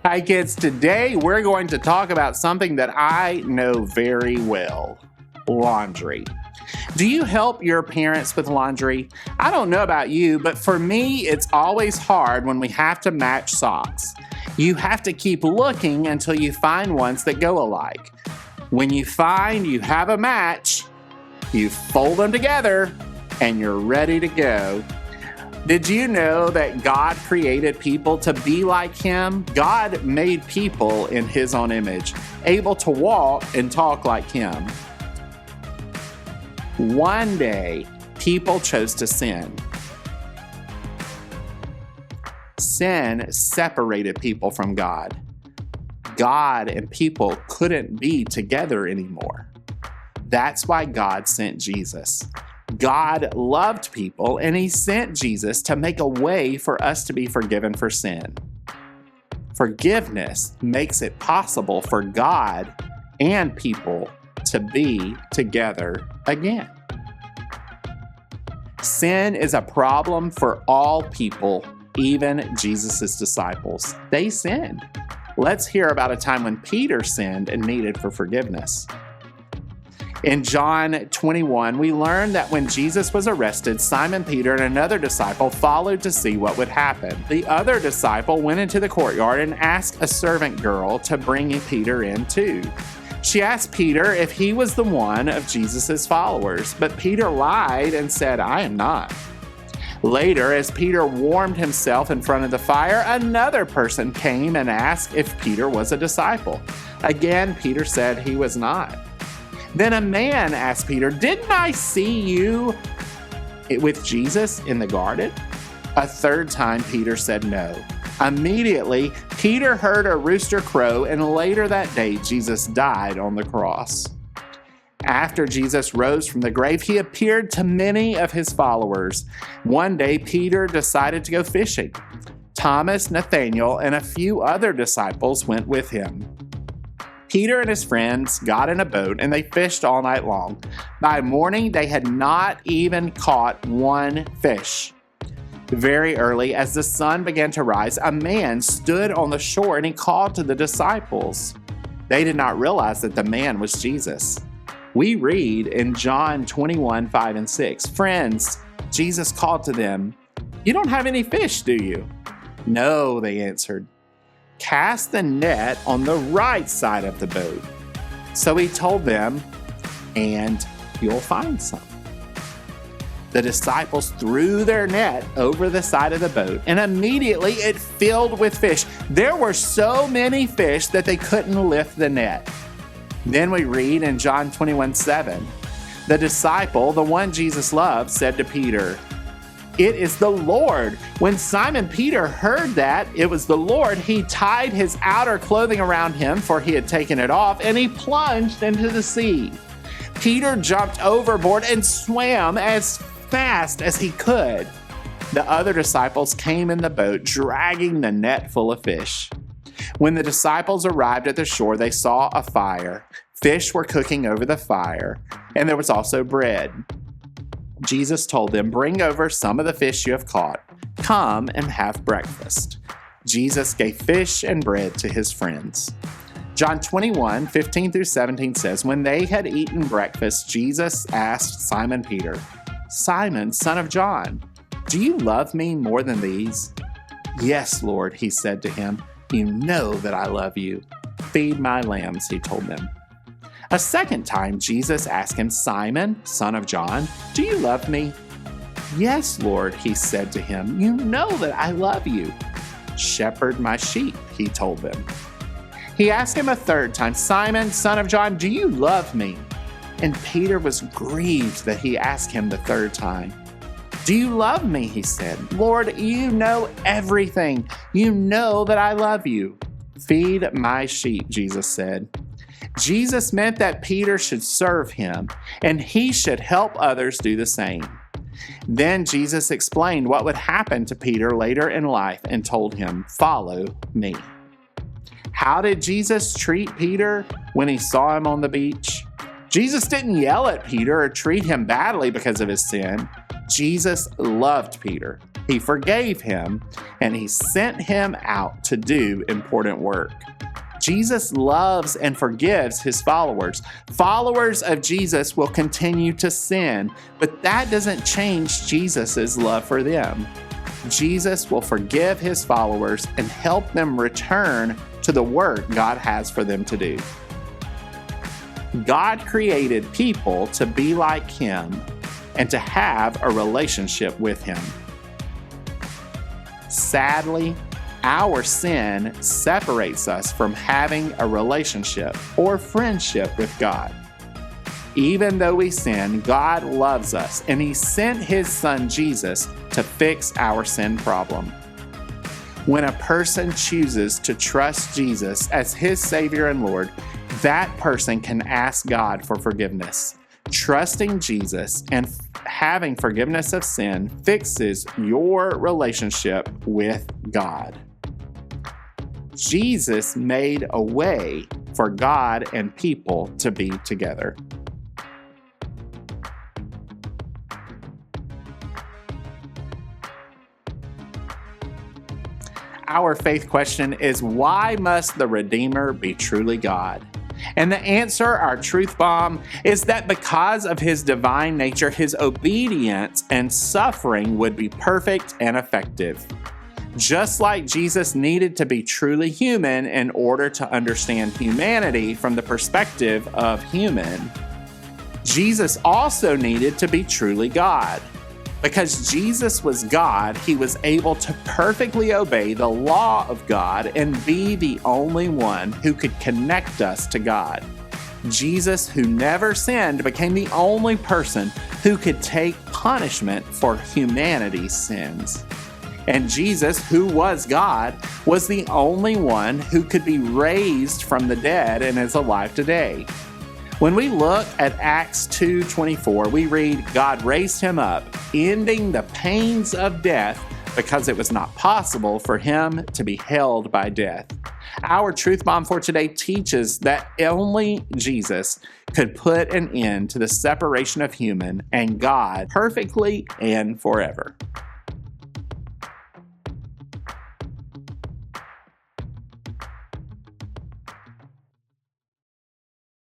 Hi kids, today we're going to talk about something that I know very well, laundry. Do you help your parents with laundry? I don't know about you, but for me, it's always hard when we have to match socks. You have to keep looking until you find ones that go alike. When you find you have a match, you fold them together and you're ready to go. Did you know that God created people to be like Him? God made people in His own image, able to walk and talk like Him. One day, people chose to sin. Sin separated people from God. God and people couldn't be together anymore. That's why God sent Jesus. God loved people, and He sent Jesus to make a way for us to be forgiven for sin. Forgiveness makes it possible for God and people to be together again. Sin is a problem for all people, even Jesus' disciples. They sinned. Let's hear about a time when Peter sinned and needed for forgiveness. In John 21, we learn that when Jesus was arrested, Simon Peter and another disciple followed to see what would happen. The other disciple went into the courtyard and asked a servant girl to bring Peter in too. She asked Peter if he was the one of Jesus' followers, but Peter lied and said, "I am not." Later, as Peter warmed himself in front of the fire, another person came and asked if Peter was a disciple. Again, Peter said he was not. Then a man asked Peter, "Didn't I see you with Jesus in the garden?" A third time, Peter said no. Immediately, Peter heard a rooster crow, and later that day, Jesus died on the cross. After Jesus rose from the grave, He appeared to many of His followers. One day, Peter decided to go fishing. Thomas, Nathanael, and a few other disciples went with him. Peter and his friends got in a boat and they fished all night long. By morning, they had not even caught one fish. Very early, as the sun began to rise, a man stood on the shore and he called to the disciples. They did not realize that the man was Jesus. We read in John 21, 5 and 6, "Friends, Jesus called to them, 'You don't have any fish, do you?' 'No,' they answered. 'Cast the net on the right side of the boat.' So He told them, 'And you'll find some.' The disciples threw their net over the side of the boat, and immediately it filled with fish. There were so many fish that they couldn't lift the net. Then we read in John 21, 7, the disciple, the one Jesus loved, said to Peter, 'It is the Lord.' When Simon Peter heard that it was the Lord, he tied his outer clothing around him, for he had taken it off, and he plunged into the sea. Peter jumped overboard and swam as fast as he could. The other disciples came in the boat, dragging the net full of fish. When the disciples arrived at the shore, they saw a fire. Fish were cooking over the fire, and there was also bread. Jesus told them, 'Bring over some of the fish you have caught. Come and have breakfast.' Jesus gave fish and bread to His friends." John 21, 15 through 17 says, "When they had eaten breakfast, Jesus asked Simon Peter, 'Simon, son of John, do you love me more than these?' 'Yes, Lord,' he said to him. 'You know that I love you. Feed my lambs,' he told them. A second time, Jesus asked him, 'Simon, son of John, do you love me?' 'Yes, Lord,' he said to him. 'You know that I love you.' 'Shepherd my sheep,' he told them. He asked him a third time, 'Simon, son of John, do you love me?' And Peter was grieved that he asked him the third time. 'Do you love me?' he said. 'Lord, you know everything. You know that I love you.' 'Feed my sheep,' Jesus said. Jesus meant that Peter should serve Him, and he should help others do the same. Then Jesus explained what would happen to Peter later in life and told him, 'Follow me.' How did Jesus treat Peter when He saw him on the beach? Jesus didn't yell at Peter or treat him badly because of his sin. Jesus loved Peter. He forgave him, and he sent him out to do important work. Jesus loves and forgives his followers. Followers of Jesus will continue to sin, but that doesn't change Jesus' love for them. Jesus will forgive his followers and help them return to the work God has for them to do. God created people to be like him and to have a relationship with him. Sadly, our sin separates us from having a relationship or friendship with God. Even though we sin, God loves us, and he sent his son Jesus to fix our sin problem. When a person chooses to trust Jesus as his Savior and Lord, that person can ask God for forgiveness. Trusting Jesus and having forgiveness of sin fixes your relationship with God. Jesus made a way for God and people to be together. Our faith question is, why must the Redeemer be truly God? And the answer, our truth bomb, is that because of his divine nature, his obedience and suffering would be perfect and effective. Just like Jesus needed to be truly human in order to understand humanity from the perspective of human, Jesus also needed to be truly God. Because Jesus was God, he was able to perfectly obey the law of God and be the only one who could connect us to God. Jesus, who never sinned, became the only person who could take punishment for humanity's sins. And Jesus, who was God, was the only one who could be raised from the dead and is alive today. When we look at Acts 2:24, we read, God raised him up, ending the pains of death because it was not possible for him to be held by death. Our truth bomb for today teaches that only Jesus could put an end to the separation of human and God perfectly and forever.